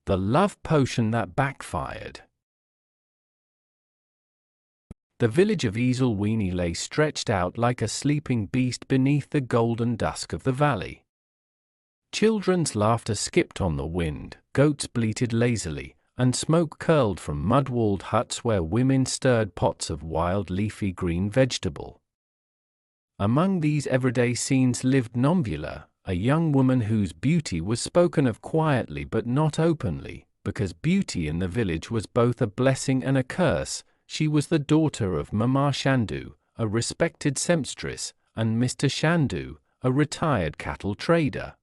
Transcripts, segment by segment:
The love potion that backfired. The village of Easelweenie lay stretched out like a sleeping beast beneath the golden dusk of the valley. Children's laughter skipped on the wind, goats bleated lazily, and smoke curled from mud-walled huts where women stirred pots of wild leafy green vegetable. Among these everyday scenes lived Nombula, a young woman whose beauty was spoken of quietly but not openly, because beauty in the village was both a blessing and a curse. She was the daughter of Mama Shandu, a respected sempstress, and Mr. Shandu, a retired cattle trader.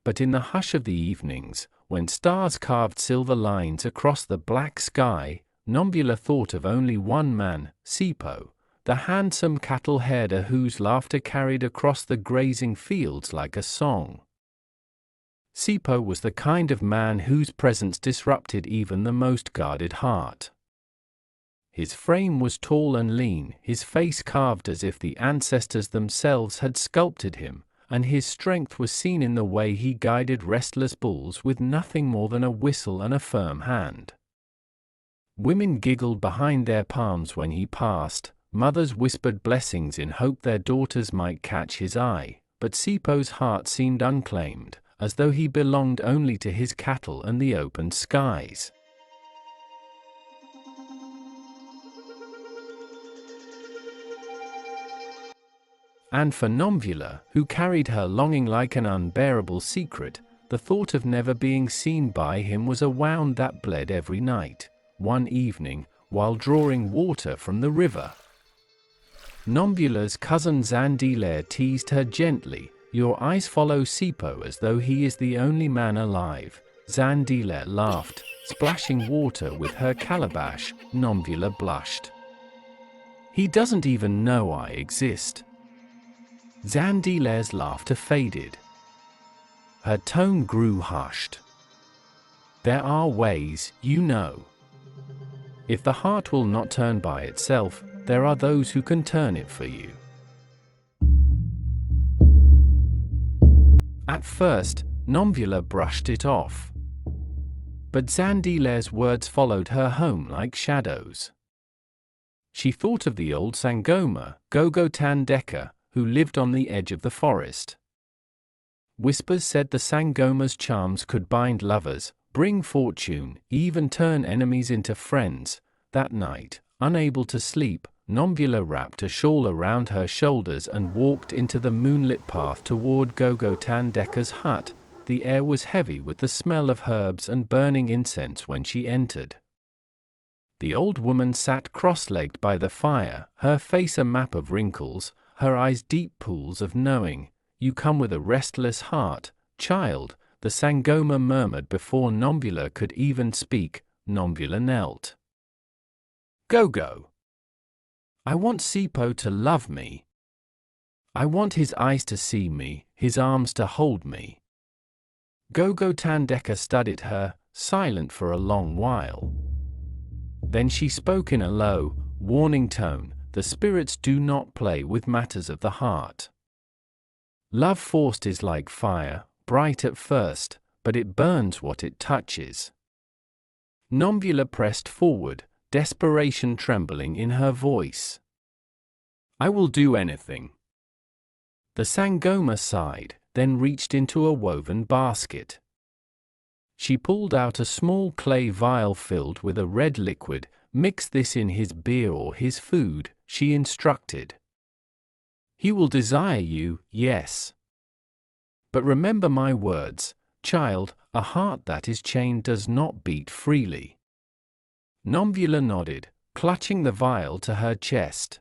But in the hush of the evenings, when stars carved silver lines across the black sky, Nombula thought of only one man, Sipo, the handsome cattle herder whose laughter carried across the grazing fields like a song. Sipo was the kind of man whose presence disrupted even the most guarded heart. His frame was tall and lean, his face carved as if the ancestors themselves had sculpted him, and his strength was seen in the way he guided restless bulls with nothing more than a whistle and a firm hand. Women giggled behind their palms when he passed, mothers whispered blessings in hope their daughters might catch his eye, but Sipo's heart seemed unclaimed, as though he belonged only to his cattle and the open skies. And for Nombula, who carried her longing like an unbearable secret, the thought of never being seen by him was a wound that bled every night. One evening, while drawing water from the river, Nombula's cousin Zandile teased her gently, "Your eyes follow Sipo as though he is the only man alive." Zandile laughed, splashing water with her calabash. Nombula blushed. "He doesn't even know I exist." Zandile's laughter faded. Her tone grew hushed. "There are ways, you know. If the heart will not turn by itself, there are those who can turn it for you." At first, Nombula brushed it off. But Zandile's words followed her home like shadows. She thought of the old Sangoma, Gogo Tandeka, who lived on the edge of the forest. Whispers said the Sangoma's charms could bind lovers, bring fortune, even turn enemies into friends. That night, unable to sleep, Nombula wrapped a shawl around her shoulders and walked into the moonlit path toward Gogo Tandeka's hut. The air was heavy with the smell of herbs and burning incense when she entered. The old woman sat cross-legged by the fire, her face a map of wrinkles, her eyes deep pools of knowing. "You come with a restless heart, child," the Sangoma murmured before Nombula could even speak. Nombula knelt. "Gogo. I want Sipo to love me. I want his eyes to see me, his arms to hold me." Gogo Tandeka studied her, silent for a long while. Then she spoke in a low, warning tone, "The spirits do not play with matters of the heart. Love forced is like fire, bright at first, but it burns what it touches." Nombula pressed forward, desperation trembling in her voice. "I will do anything." The Sangoma sighed, then reached into a woven basket. She pulled out a small clay vial filled with a red liquid. "Mix this in his beer or his food," she instructed. "He will desire you, yes. But remember my words, child, a heart that is chained does not beat freely." Nombula nodded, clutching the vial to her chest.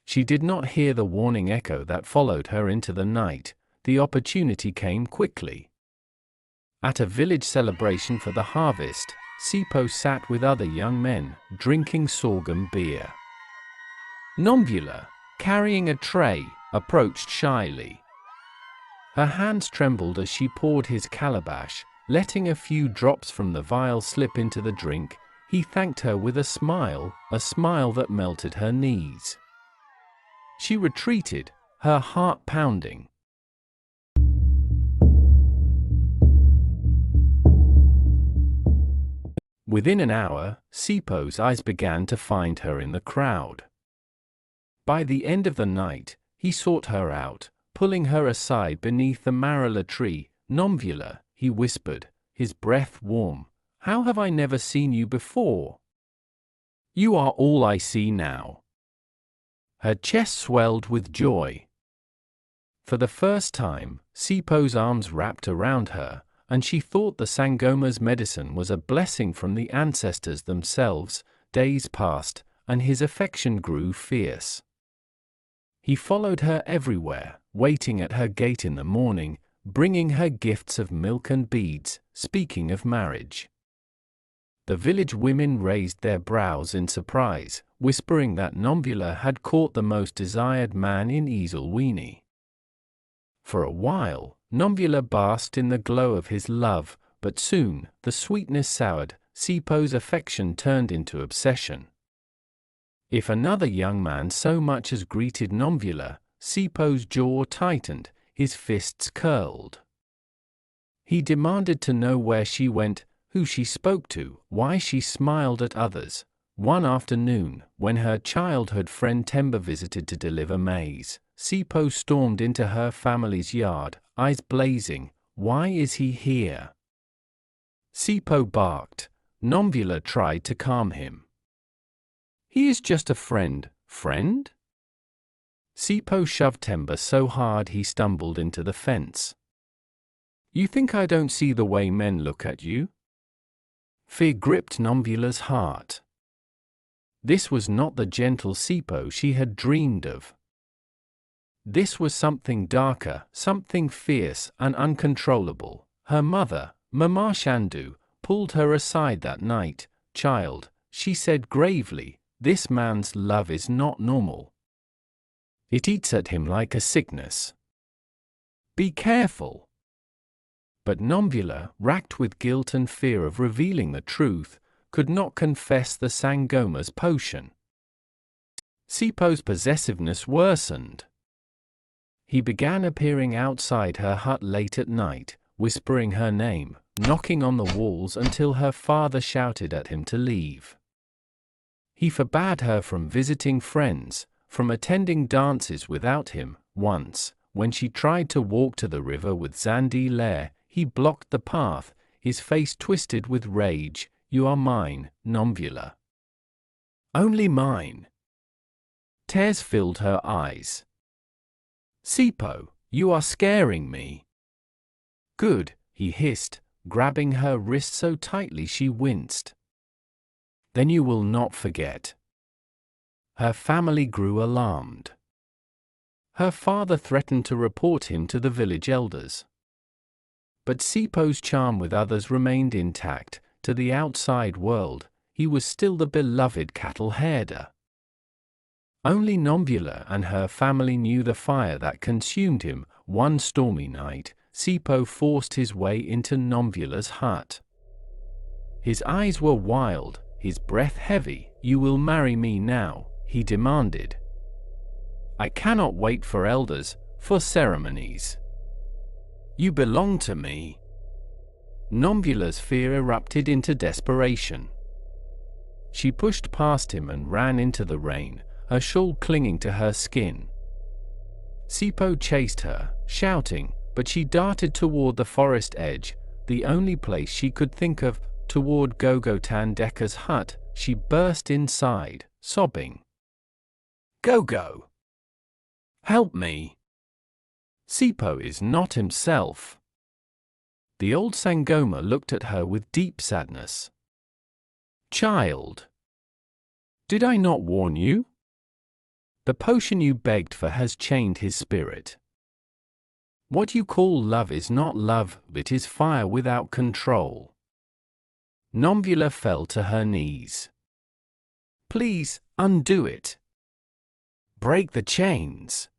She did not hear the warning echo that followed her into the night. The opportunity came quickly. At a village celebration for the harvest, Sipo sat with other young men, drinking sorghum beer. Nombula, carrying a tray, approached shyly. Her hands trembled as she poured his calabash, letting a few drops from the vial slip into the drink. He thanked her with a smile that melted her knees. She retreated, her heart pounding. Within an hour, Sipo's eyes began to find her in the crowd. By the end of the night, he sought her out, pulling her aside beneath the marula tree. "Nomvula," he whispered, his breath warm, "how have I never seen you before? You are all I see now." Her chest swelled with joy. For the first time, Sipo's arms wrapped around her, and she thought the Sangoma's medicine was a blessing from the ancestors themselves. Days passed, and his affection grew fierce. He followed her everywhere, waiting at her gate in the morning, bringing her gifts of milk and beads, speaking of marriage. The village women raised their brows in surprise, whispering that Nomvula had caught the most desired man in Easelweenie. For a while, Nomvula basked in the glow of his love, but soon, the sweetness soured. Sipo's affection turned into obsession. If another young man so much as greeted Nomvula, Sipo's jaw tightened, his fists curled. He demanded to know where she went, who she spoke to, why she smiled at others. One afternoon, when her childhood friend Temba visited to deliver maize, Sipo stormed into her family's yard, eyes blazing. "Why is he here?" Sipo barked. Nomvula tried to calm him. "He is just a friend." "Friend?" Sipo shoved Temba so hard he stumbled into the fence. "You think I don't see the way men look at you?" Fear gripped Nomvula's heart. This was not the gentle Sipo she had dreamed of. This was something darker, something fierce and uncontrollable. Her mother, Mama Shandu, pulled her aside that night. "Child," she said gravely, "this man's love is not normal. It eats at him like a sickness. Be careful." But Nomvula, racked with guilt and fear of revealing the truth, could not confess the Sangoma's potion. Sipo's possessiveness worsened. He began appearing outside her hut late at night, whispering her name, knocking on the walls until her father shouted at him to leave. He forbade her from visiting friends, from attending dances without him. Once, when she tried to walk to the river with Zandi Lair, he blocked the path, his face twisted with rage. "You are mine, Nomvula. Only mine." Tears filled her eyes. "Sipo, you are scaring me." "Good," he hissed, grabbing her wrist so tightly she winced. "Then you will not forget." Her family grew alarmed. Her father threatened to report him to the village elders. But Sipo's charm with others remained intact. To the outside world, he was still the beloved cattle herder. Only Nomvula and her family knew the fire that consumed him. One stormy night, Sipo forced his way into Nomvula's hut. His eyes were wild, his breath heavy. "You will marry me now," he demanded. "I cannot wait for elders, for ceremonies. You belong to me." Nomvula's fear erupted into desperation. She pushed past him and ran into the rain, her shawl clinging to her skin. Sipo chased her, shouting, but she darted toward the forest edge, the only place she could think of, toward Gogo Tandeka's hut. She burst inside, sobbing. "Gogo! Help me! Sipo is not himself." The old Sangoma looked at her with deep sadness. "Child, did I not warn you? The potion you begged for has chained his spirit. What you call love is not love, it is fire without control." Nomvula fell to her knees. "Please, undo it. Break the chains."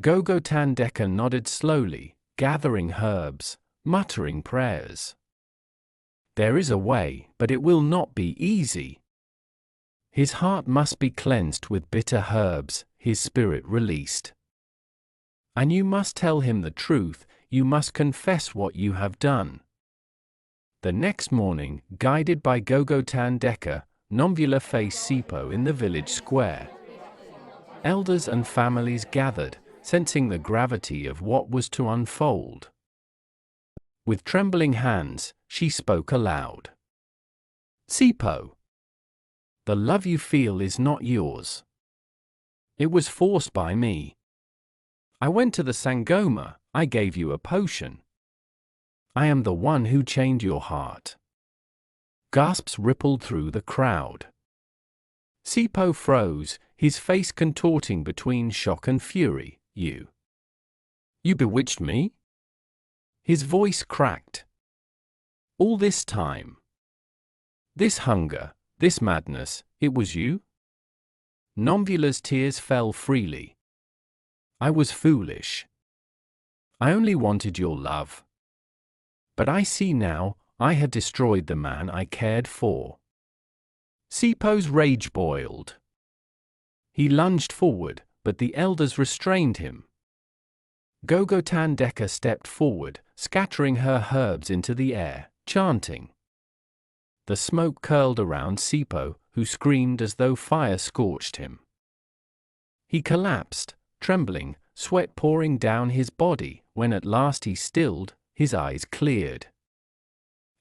Gogo Tandeka nodded slowly, gathering herbs, muttering prayers. "There is a way, but it will not be easy. His heart must be cleansed with bitter herbs, his spirit released. And you must tell him the truth, you must confess what you have done." The next morning, guided by Gogotan Decker, Nomvula faced Sipo in the village square. Elders and families gathered, sensing the gravity of what was to unfold. With trembling hands, she spoke aloud. Sipo, the love you feel is not yours. It was forced by me. I went to the Sangoma, I gave you a potion. I am the one who chained your heart. Gasps rippled through the crowd. Sipo froze, his face contorting between shock and fury. You bewitched me? His voice cracked. All this time. This hunger, this madness, it was you? Nomvula's tears fell freely. I was foolish. I only wanted your love. But I see now, I had destroyed the man I cared for. Sipo's rage boiled. He lunged forward, but the elders restrained him. Gogotan Decker stepped forward, scattering her herbs into the air, chanting. The smoke curled around Sipo, who screamed as though fire scorched him. He collapsed, trembling, sweat pouring down his body. When at last he stilled, his eyes cleared.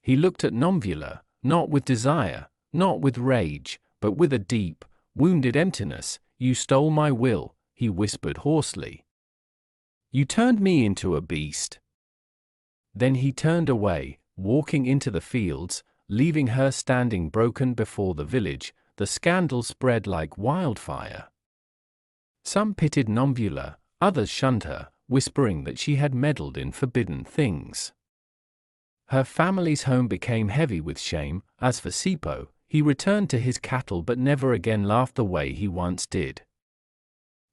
He looked at Nomvula, not with desire, not with rage, but with a deep, wounded emptiness. You stole my will, he whispered hoarsely. You turned me into a beast. Then he turned away, walking into the fields, leaving her standing broken before the village. The scandal spread like wildfire. Some pitied Nomvula, others shunned her, whispering that she had meddled in forbidden things. Her family's home became heavy with shame. As for Sipo, he returned to his cattle but never again laughed the way he once did.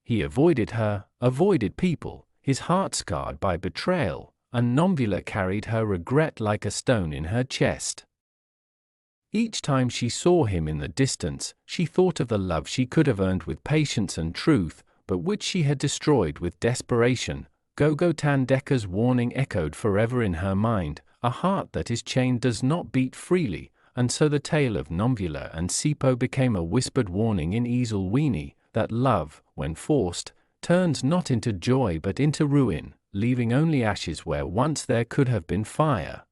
He avoided her, avoided people, his heart scarred by betrayal, and Nomvula carried her regret like a stone in her chest. Each time she saw him in the distance, she thought of the love she could have earned with patience and truth, but which she had destroyed with desperation. Gogotan Decker's warning echoed forever in her mind. A heart that is chained does not beat freely, and so the tale of Nomvula and Sipo became a whispered warning in Easelweenie, that love, when forced, turns not into joy but into ruin, leaving only ashes where once there could have been fire.